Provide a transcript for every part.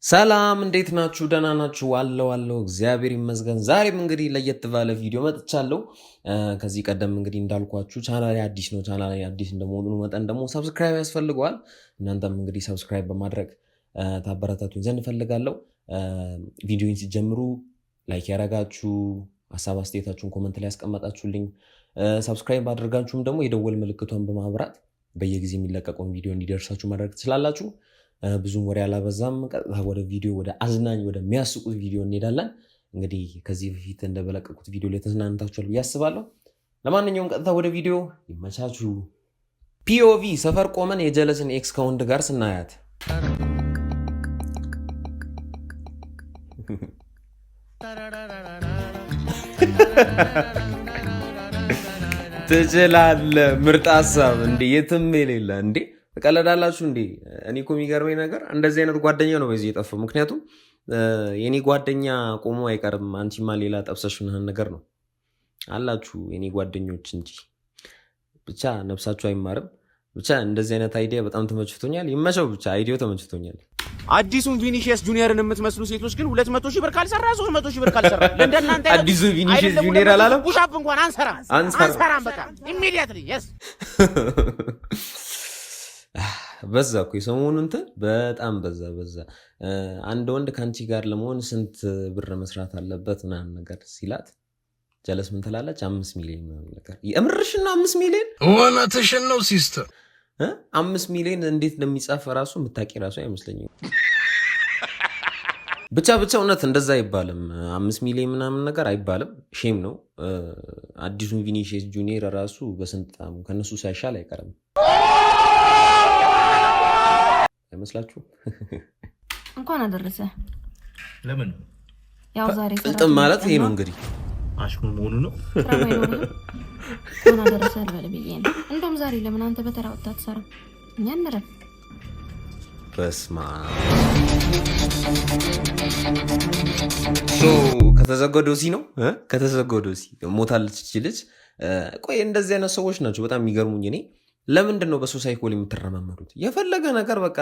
ሰላም እንዴት ናችሁ? ደህና ናችሁ? አለው እግዚአብሔር ይመስገን። ዛሬም እንግዲህ ለየት ባለ ቪዲዮ መጥቻለሁ። ከዚህ ቀደም እንግዲህ እንዳልኳችሁ ቻናሌ አዲስ ነው። ቻናሌ አዲስ እንደመሆኑ መጠን ደግሞ ሰብስክራይብ ያስፈልገዋል። እናንተም እንግዲህ ሰብስክራይብ በማድረግ ታበረታቱኝ ዘንድ እፈልጋለሁ። ቪዲዮን ሲጀምሩ ላይክ ያረጋችሁ፣ ሀሳብ አስተያየታችሁን ኮመንት ላይ ያስቀመጣችሁልኝ፣ ሰብስክራይብ አድርጋችሁም ደግሞ የደወል ምልክቷን በማብራት በየጊዜ የሚለቀቀውን ቪዲዮ እንዲደርሳችሁ ማድረግ ትችላላችሁ። ብዙም ወሬ አላበዛም። ቀጥታ ወደ ቪዲዮ ወደ አዝናኝ ወደሚያስቁት ቪዲዮ እንሄዳለን። እንግዲህ ከዚህ በፊት እንደበለቀቁት ቪዲዮ ላይ ተዝናንታችኋል ብዬ አስባለሁ። ለማንኛውም ቀጥታ ወደ ቪዲዮ ይመቻችሁ። ፒኦቪ ሰፈር ቆመን የጀለስን ኤክስ ከወንድ ጋር ስናያት ትችላለህ። ምርጥ ሀሳብ እንዴ! የትም የሌለ እንዴ! ተቀለዳላችሁ እንዴ? እኔ እኮ የሚገርመኝ ነገር እንደዚህ አይነት ጓደኛ ነው በዚህ የጠፋው። ምክንያቱም የኔ ጓደኛ ቆሞ አይቀርም አንቺማ ሌላ ጠብሰሽ ምናምን ነገር ነው አላችሁ የኔ ጓደኞች እንጂ ብቻ ነፍሳችሁ አይማርም። ብቻ እንደዚህ አይነት አይዲያ በጣም ተመችቶኛል። ይመቸው ብቻ አይዲያው ተመችቶኛል። አዲሱን ቪኒሺየስ ጁኒየርን የምትመስሉ ሴቶች ግን 200,000 ብር ካልሰራ 300,000 ብር ካልሰራ ለእንደናንተ አዲሱ ቪኒሺየስ ጁኒየር አላለም። ፑሻፕ እንኳን አንሰራም። በቃ ኢሚዲየትሊ የስ በዛ እኮ የሰሞኑን እንትን በጣም በዛ። አንድ ወንድ ከአንቺ ጋር ለመሆን ስንት ብር መስራት አለበት ምናምን ነገር ሲላት ጀለስ ምን ትላለች? 5 ሚሊዮን ምናምን ነገር። የምርሽን ነው? 5 ሚሊዮን እውነትሽን ነው ሲስተር። 5 ሚሊዮን እንዴት እንደሚጻፍ ራሱ የምታውቂ ራሱ አይመስለኝም። ብቻ እውነት እንደዛ አይባልም። 5 ሚሊዮን ምናምን ነገር አይባልም። ሼም ነው። አዲሱን ቪኒሺየስ ጁኒየር ራሱ በስንት ከነሱ ሳይሻል አይቀርም አይመስላችሁ? እንኳን አደረሰ። ለምን ያው ዛሬ ጥልጥም ማለት ይሄ ነው እንግዲህ አሽሙ መሆኑ ነው። እንኳን አደረሰ አልበል ብዬ ነው። እንደውም ዛሬ ለምን አንተ በተራ ወጣ አትሰራም? እኛ እንረፍ። በስማ ከተዘጎዶሲ ነው ከተዘጎዶሲ ሞታለች እቺ ልጅ። ቆይ እንደዚህ አይነት ሰዎች ናቸው በጣም የሚገርሙኝ። እኔ ለምንድን ነው በሰው ሳይኮል የምትረማመዱት? የፈለገ ነገር በቃ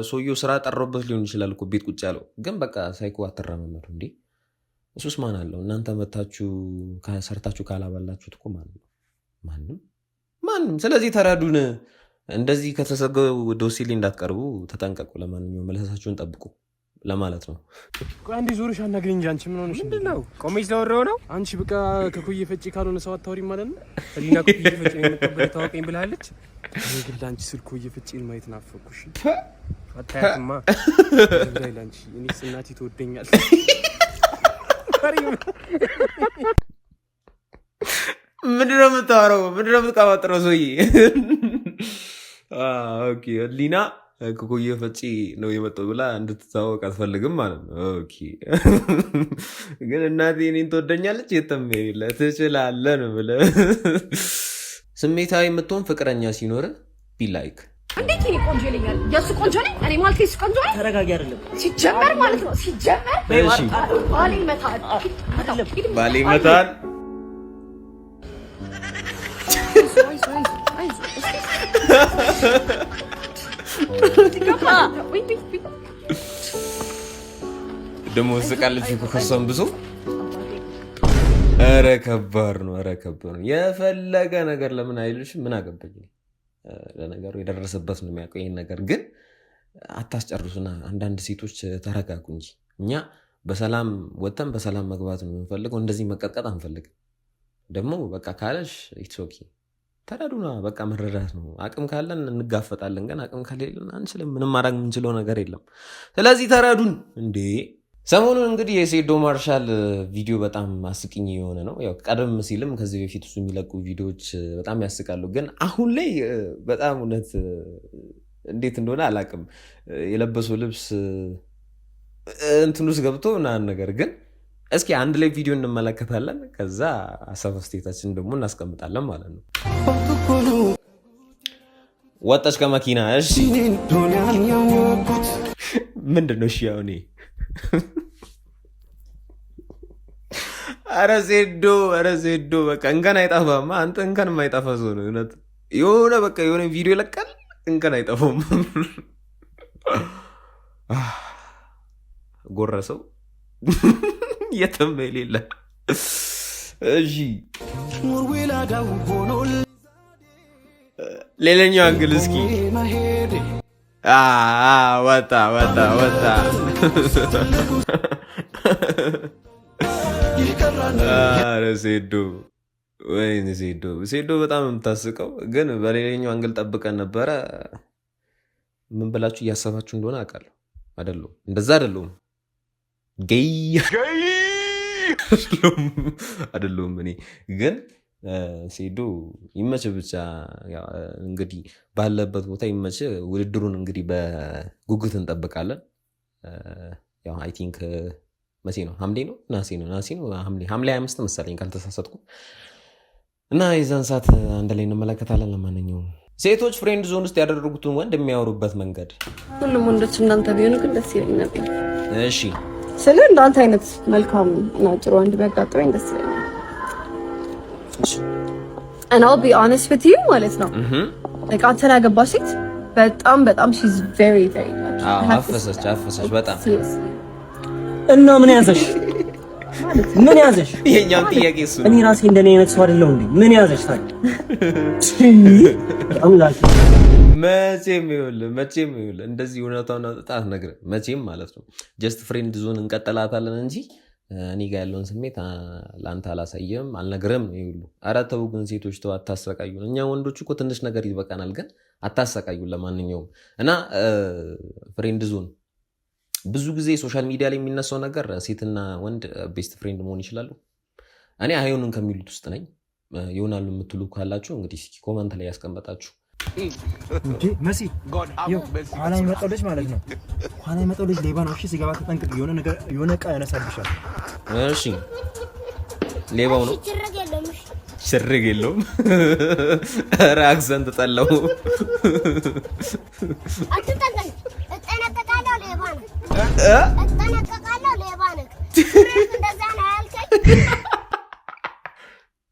ሰውየው ስራ ጠሮበት ሊሆን ይችላል እኮ ቤት ቁጭ ያለው፣ ግን በቃ ሳይኮ አትረማመዱ እንዴ? እሱስ ማን አለው? እናንተ መታችሁ ሰርታችሁ ካላባላችሁት እኮ ማንም። ስለዚህ ተረዱን። እንደዚህ ከተሰገው ዶሲሊ እንዳትቀርቡ ተጠንቀቁ። ለማንኛውም መለሳችሁን ጠብቁ ለማለት ነው። አንዴ ዞርሽ አናግሪኝ እንጂ አንቺ ምን ሆነሽ? ምንድነው ቆሜሽ ዘወረው ነው? አንቺ በቃ ከኩዬ ፈጪ ካልሆነ ሰው አታወሪም ማለት ነው። እሊና ኩዬ ፈጪ ነው የምትቀበለው ታወቀኝ ብላለች። እኔ ግን ላንቺ ስል ኩዬ ፈጪን ማየት ናፈኩሽ። አታያትማ ላይ ላንቺ እኔስ እናቴ ትወደኛል። ምንድነው የምታወራው? ምንድነው የምትቀባጥረው? ሰውዬ ኦኬ እሊና ኩኩዬ ፈጪ ነው የመጣው ብላ እንድትታወቅ አትፈልግም ማለት ነው። ኦኬ ግን እናቴ እኔን ትወደኛለች። የተመይለ ትችላለህ ነው ብለህ ስሜታዊ የምትሆን ፍቅረኛ ሲኖር ቢላይክ እንዴት ይሄ ቆንጆ ይለኛል? የሱ ቆንጆ ነኝ እኔ ማለት ነው። ቆንጆ ነኝ። ተረጋጊ። አይደለም ሲጀመር ማለት ነው። ሲጀመር ባሌ ይመታል። ደግሞ ስቃለች እኮ ከሷም ብዙ። ኧረ ከባድ ነው። የፈለገ ነገር ለምን አይልሽም? ምን አገባኝ። ለነገሩ የደረሰበት ነው የሚያውቀው ይሄን ነገር። ግን አታስጨርሱና አንዳንድ ሴቶች ተረጋጉ እንጂ እኛ በሰላም ወጥተን በሰላም መግባት ነው የምንፈልገው። እንደዚህ መቀጥቀጥ አንፈልግም። ደግሞ በቃ ካለሽ ኢትስ ኦኬ ተረዱና በቃ መረዳት ነው። አቅም ካለን እንጋፈጣለን፣ ግን አቅም ከሌለን አንችልም። ምንም ማድረግ የምንችለው ነገር የለም። ስለዚህ ተረዱን እንዴ። ሰሞኑን እንግዲህ የሴዶ ማርሻል ቪዲዮ በጣም አስቂኝ የሆነ ነው። ያው ቀደም ሲልም ከዚህ በፊት እሱ የሚለቁ ቪዲዮዎች በጣም ያስቃሉ፣ ግን አሁን ላይ በጣም እውነት እንዴት እንደሆነ አላቅም የለበሰው ልብስ እንትን ውስጥ ገብቶ ምናምን ነገር። ግን እስኪ አንድ ላይ ቪዲዮ እንመለከታለን። ከዛ ሀሳብ አስተያየታችን ደግሞ እናስቀምጣለን ማለት ነው። ወጣች ከመኪና እሺ፣ ምንድን ነው? እሺ ያው እኔ ኧረ ዜዶ በቃ እንከን አይጠፋም። አንተ እንከን የማይጠፋ ሰው ነው እውነት። የሆነ ቪዲዮ ይለቃል እንከን አይጠፋም። ጎረሰው የትም የሌለ እሺ ሌላኛው አንግል እስኪ ወጣ ሴዶ ወይኔ ሴዶ በጣም የምታስቀው ግን በሌላኛው አንግል ጠብቀን ነበረ። ምን ብላችሁ እያሰባችሁ እንደሆነ አውቃለሁ። አይደለም እንደዛ አይደለም ገይ አይደለም። እኔ ግን ሴዶ ይመች ብቻ እንግዲህ ባለበት ቦታ ይመች። ውድድሩን እንግዲህ በጉጉት እንጠብቃለን። ያው አይ ቲንክ መቼ ነው? ሐምሌ ነው ናሴ ነው ሐምሌ 25 መሰለኝ ካልተሳሳትኩ። እና የዛን ሰዓት አንድ ላይ እንመለከታለን። ለማንኛውም ሴቶች ፍሬንድ ዞን ውስጥ ያደረጉትን ወንድ የሚያወሩበት መንገድ ሁሉም ወንዶች እንዳንተ ቢሆኑ ግን ደስ ይለኝ ነበር። እሺ ስለ እንዳንተ አይነት መልካም እና ጥሩ ወንድ ቢያጋጥመኝ ደስ ይለኛል። and I'll be honest with you ማለት ነው like አንተን ያገባች ሴት በጣም she's very very much አፈሰች በጣም እና ምን ያዘሽ የኛም ጥያቄ እሱ እኔ ራሴ እንደኔ አይነት ሰው አይደለም እንዴ? ምን ያዘሽ ታዲያ? አምላክ መቼም ይኸውልህ እንደዚህ እውነታውን አጣጣ ነገር መቼም ማለት ነው ጀስት ፍሬንድ ዞን እንቀጥላታለን እንጂ እኔ ጋር ያለውን ስሜት ላንተ አላሳየም አልነግርም ነው ይሉ። ኧረ ተው ግን ሴቶች ተው አታሰቃዩን። እኛ ወንዶች እኮ ትንሽ ነገር ይበቃናል፣ ግን አታሰቃዩን። ለማንኛውም እና ፍሬንድ ዞን ብዙ ጊዜ ሶሻል ሚዲያ ላይ የሚነሳው ነገር ሴትና ወንድ ቤስት ፍሬንድ መሆን ይችላሉ። እኔ አይሆንም ከሚሉት ውስጥ ነኝ። ይሆናሉ የምትሉ ካላችሁ እንግዲህ እስኪ ኮመንት ላይ ያስቀምጣችሁ። እንዴ መሲ ኋላ የመጣው ልጅ ማለት ነው። ኋላ የመጣው ልጅ ሌባ ነው። እሺ ሲገባ ተጠንቅቅ፣ የሆነ ዕቃ ያነሳብሻል። እሺ ሌባው ነው። ሽርግ የለውም። ኧረ አክሰንት ጠላው።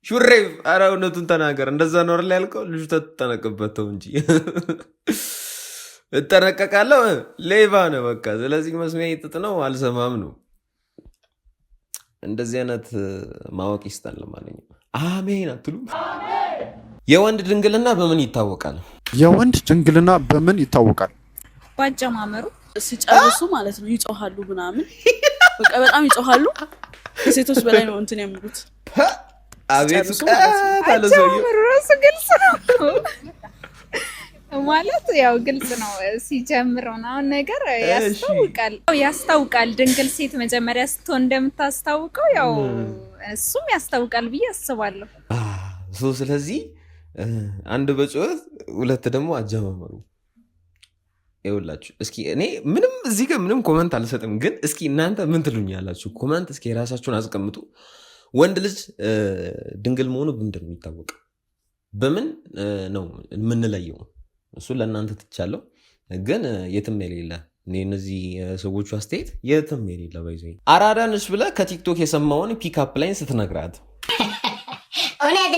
ሹሬብ ኧረ እውነቱን ተናገር። እንደዛ ነው አይደል ያልከው? ልጁ ተጠነቅበተው እንጂ እጠነቀቃለሁ ሌባ ነው በቃ። ስለዚህ መስሚያ ይጥጥ ነው አልሰማም ነው። እንደዚህ አይነት ማወቅ ይስጣል። ለማንኛውም አሜን አትሉ? የወንድ ድንግልና በምን ይታወቃል? የወንድ ድንግልና በምን ይታወቃል? ባጀማመሩ ሲጨርሱ ማለት ነው ይጮሃሉ ምናምን በቃ በጣም ይጮሃሉ። ከሴቶች በላይ ነው እንትን የሚሉት። አቤት ታለሰው ራሱ ግልጽ ነው ማለት ያው ግልጽ ነው። ሲጀምረው ነው ነገር ያስታውቃል። ድንግል ሴት መጀመሪያ ስትሆን እንደምታስታውቀው ያው እሱም ያስታውቃል ብዬ አስባለሁ። ስለዚህ አንድ በጩኸት ሁለት ደግሞ አጀማመሩ ይኸውላችሁ። እስኪ እኔ ምንም እዚህ ጋር ምንም ኮመንት አልሰጥም፣ ግን እስኪ እናንተ ምን ትሉኛላችሁ? ኮመንት እስኪ የራሳችሁን አስቀምጡ። ወንድ ልጅ ድንግል መሆኑ በምንድን ነው የሚታወቀው? በምን ነው የምንለየው? እሱን ለእናንተ ትቻለሁ፣ ግን የትም የሌለ እነዚህ ሰዎቹ አስተያየት የትም የሌለ ባይዘ አራዳንሽ ብለህ ከቲክቶክ የሰማውን ፒክአፕ ላይን ስትነግራት እውነት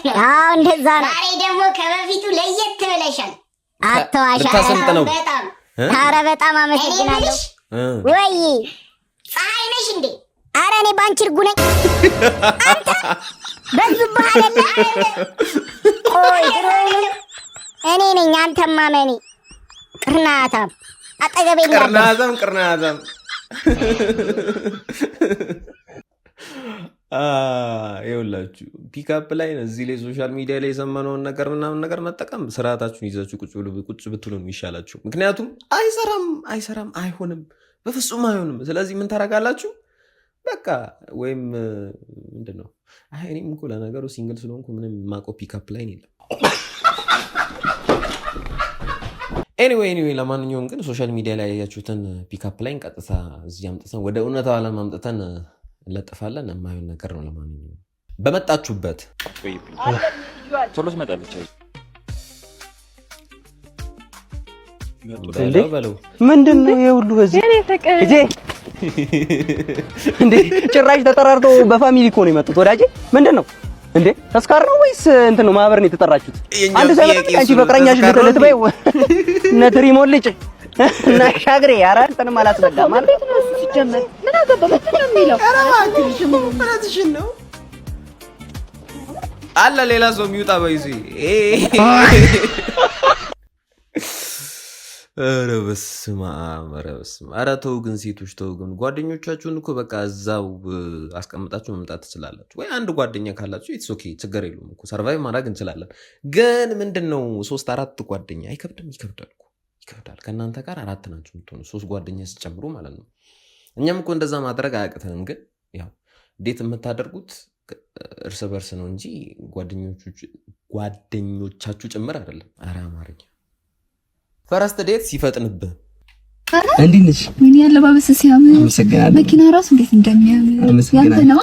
ነው። አዎ እንደዛ ነው። ዛሬ ደግሞ ከበፊቱ ለየት ብለሻል። አተዋሻ በጣም ኧረ በጣም አመሰግናለሁ። ወይ ፀሐይ ነሽ እንዴ? ኧረ እኔ ባንቺ እርጉ ነኝ። አንተ በዙብህ አይደለ? ቆይ ድሮውንም እኔ ነኝ አንተማ መኔ ቅርናታም አጠገቤ ቅርናታም ይኸውላችሁ ፒክአፕ ላይ እዚህ ላይ ሶሻል ሚዲያ ላይ የሰማነውን ነገር ምናምን ነገር መጠቀም ስርዓታችሁን ይዛችሁ ቁጭ ብትሉ ነው የሚሻላችሁ። ምክንያቱም አይሰራም፣ አይሆንም፣ በፍጹም አይሆንም። ስለዚህ ምን ታረጋላችሁ? በቃ ወይም ምንድን ነው እኔም እኮ ለነገሩ ሲንግል ስለሆንኩ ምንም የማውቀው ፒክአፕ ላይ የለም። ኤኒዌይ ለማንኛውም ግን ሶሻል ሚዲያ ላይ ያያችሁትን ፒክአፕ ላይ ቀጥታ እዚህ አምጥተን ወደ እውነታው ዓለም አምጥተን እንለጥፋለን። የማይሆን ነገር ነው። ለማንኛውም በመጣችሁበት ቶሎ ትመጣለች። በለው ምንድን ነው ይሄ ሁሉ እዚህ እጄ እንዴ? ጭራሽ ተጠራርቶ በፋሚሊ እኮ ነው የመጡት። ወዳጄ ምንድን ነው እንዴ? ተስካር ነው ወይስ እንትን ነው? ማህበር ነው የተጠራችሁት? አንድ ሰው አንቺ ፍቅረኛሽ ልትበይ ነትሪ ሞልጭ እና ሻግሬ ኧረ እንትን አላስረዳም ማለት ነው ሲጀመር ምን አገባ ምንድን ነው የሚለው እራስሽን ነው አለ ሌላ ሰው የሚውጣ በይዚ ኧረ በስመ አብ ኧረ ተው ግን ሴቶች ተው ግን ጓደኞቻችሁን እኮ በቃ እዛው አስቀምጣችሁ መምጣት ትችላላችሁ ወይ አንድ ጓደኛ ካላችሁ ኢትስ ኦኬ ችግር የለውም እኮ ሰርቫይቭ ማድረግ እንችላለን ግን ምንድነው 3-4 ጓደኛ አይከብድም ይከብዳል ከእናንተ ጋር 4 ናችሁ የምትሆኑ 3 ጓደኛ ሲጨምሩ ማለት ነው እኛም እኮ እንደዛ ማድረግ አያቅተንም ግን ያው ዴት የምታደርጉት እርስ በርስ ነው እንጂ ጓደኞቻችሁ ጭምር አይደለም ኧረ አማርኛ ፈረስት ዴት ሲፈጥንብህ እንዴት ነሽ? ምን ያለባበስ ሲያምር መኪና ራሱ እንዴት እንደሚያምር ያንተ ነው።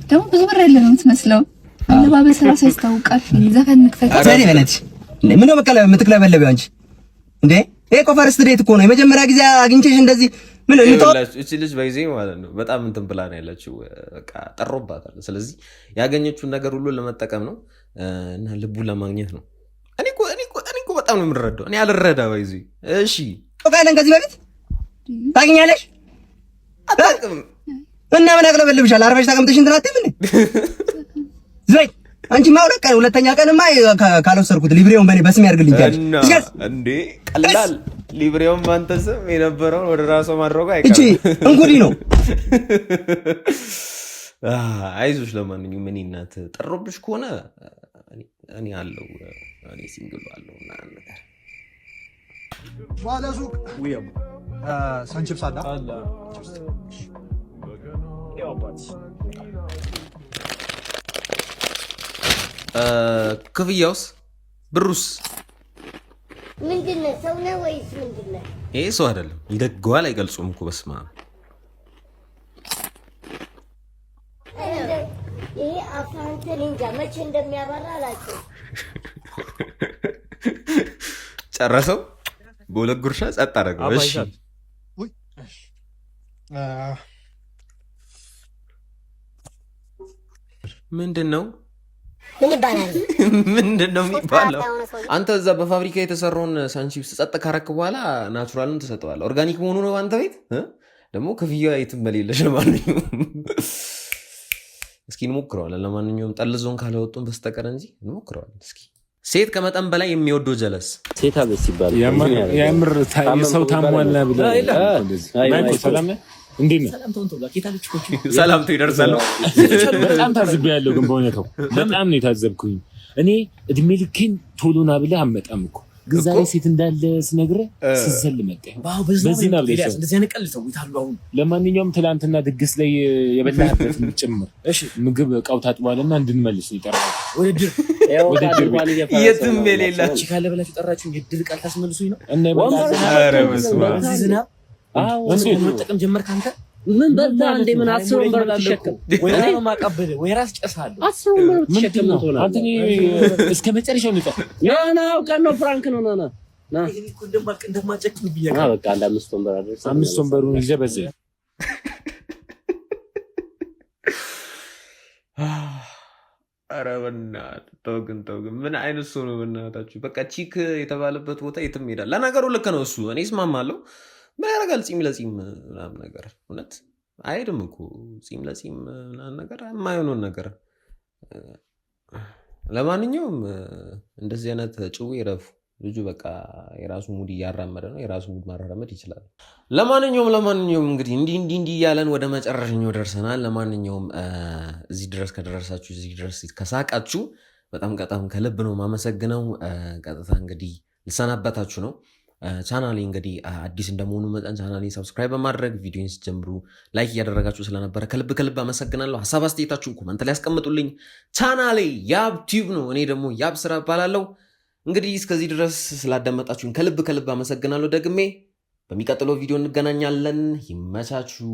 ደግሞ ብዙ ብር ያለ ነው የምትመስለው። አለባበስ ራሱ ያስታውቃል። ዘፈን ንክፈት ሰሪ በለች ምን ነው በቀለ የምትክለበለበው አንቺ እንዴ? ይሄ እኮ ፈረስት ዴት እኮ ነው። የመጀመሪያ ጊዜ አግኝቼሽ እንደዚህ ምን እቺ ልጅ በይዜ ማለት ነው በጣም እንትን ብላ ነው ያለችው። በቃ ጠሮባታል። ስለዚህ ያገኘችውን ነገር ሁሉ ለመጠቀም ነው እና ልቡን ለማግኘት ነው። እኔ እኮ በጣም ነው የምረዳው። እኔ አልረዳ በይዜ እሺ ኦካለን ከዚህ በፊት ታገኛለሽ አጣቅም እና ምን ያቅለበልብሻል? አርፈሽ ተቀምጠሽ እንትን አትይም እንዴ? ዘይ አንቺ ማውለቅ ቀን ሁለተኛ ቀንማ ካልወሰድኩት ሊብሬውን በኔ በስም ያርግልኝ ታዲያ እንዴ ቀላል ሊብሬውን ባንተ ስም የነበረውን ወደ ራሷ ማድረጉ አይቀርም። እቺ እንጉዲ ነው። አይዞሽ ለማንኛውም እኔ እናት ጠሮብሽ ከሆነ እኔ አለው እኔ ሲንግል አለው እና ነገር ባለሱቅ ወይም ሰንቺፕስ አለ ክፍያውስ ብሩስ ምንድነው? ሰው ነው ወይስ ምንድነው? ይሄ ሰው አይደለም ይደገዋል አይገልጹም እኮ በስማ ይሄ አፋንተን እንጃ መቼ እንደሚያባራ አላውቅም። ጨረሰው በሁለት ጉርሻ ጸጥ አደረገው። እሺ ምንድነው ምንድነው የሚባለው? አንተ እዛ በፋብሪካ የተሰራውን ሳንቺፕስ ጸጥ ካረክ በኋላ ናቹራልን ትሰጠዋለህ። ኦርጋኒክ መሆኑ ነው አንተ ቤት ደግሞ ክፍያ የትም በሌለሽ። ለማንኛውም እስኪ እንሞክረዋለን። ለማንኛውም ጠልዞን ካለወጡን በስተቀር እንጂ እንሞክረዋለን። እስኪ ሴት ከመጠን በላይ የሚወደው ጀለስ ሴት አበስ ይባላል። የምር የሰው ታሟላ ብለህ ሰላም እንዴት ነው? ሰላምታው ይደርሳል። በጣም ታዝቤያለሁ፣ ግን በእውነታው በጣም ነው የታዘብኩኝ። እኔ እድሜ ልኬን ቶሎና ብለህ አመጣም እኮ ግን ዛሬ ሴት እንዳለ ስነግርህ ስዘል መጣ። በዚህ ነው ብለህ እንደዚህ አይነቀል ሰው ይታሉ። አሁን ለማንኛውም ትላንትና ድግስ ላይ የበላህበት ጭምር ምግብ እቃው ታጥቧልና እንድንመልስ ነው የጠራው። ወደ የትም የሌላችሁ ካለ ብላችሁ ጠራችሁ። የድል ቃል ታስመልሱኝ ነው እና ዝናብ ወንሱ መጠቀም ጀመርክ አንተ። ምን በልታ እንደ ምን 10 ወንበር ተሸከም ወይ ነው ማቀበል ወይ ራስ ጨሳለሁ። 10 ወንበር ተሸከም ነው ተውላ አንተ እስከ መጨረሻው ነው ጠፋ። ና አውቀን ነው ፍራንክ ነው ና ይሄ እኮ እንደማጨክን ብዬሽ በቃ አንድ 5 ወንበር አድርስ። 5 ወንበሩን ይዘህ በዚህ ኧረ በእናትህ ተው ግን ምን አይነት ሰው ነው በእናታችሁ? በቃ ቺክ የተባለበት ቦታ የትም ይሄዳል። ለነገሩ ልክ ነው እሱ፣ እኔ እስማማለሁ። ምን ያደርጋል ጺም ለጺም ምናምን ነገር እውነት አይሄድም እኮ ጺም ለጺም ምናምን ነገር የማይሆነውን ነገር። ለማንኛውም እንደዚህ አይነት ጭዌ ረፉ። ልጁ በቃ የራሱ ሙድ እያራመደ ነው፣ የራሱ ሙድ ማራመድ ይችላል። ለማንኛውም እንግዲህ እንዲህ እያለን ወደ መጨረሻው ደርሰናል። ለማንኛውም እዚህ ድረስ ከደረሳችሁ እዚህ ድረስ ከሳቃችሁ በጣም ከልብ ነው ማመሰግነው። ቀጥታ እንግዲህ ልሰናበታችሁ ነው። ቻናሌ እንግዲህ አዲስ እንደመሆኑ መጠን ቻናሌ ሰብስክራይብ በማድረግ ቪዲዮን ሲጀምሩ ላይክ እያደረጋችሁ ስለነበረ ከልብ አመሰግናለሁ። ሀሳብ አስተያየታችሁን ኮመንት ላይ ያስቀምጡልኝ። ቻናሌ ያብ ቲዩብ ነው። እኔ ደግሞ ያብ ስራ እባላለሁ። እንግዲህ እስከዚህ ድረስ ስላዳመጣችሁን ከልብ አመሰግናለሁ። ደግሜ በሚቀጥለው ቪዲዮ እንገናኛለን። ይመቻችሁ።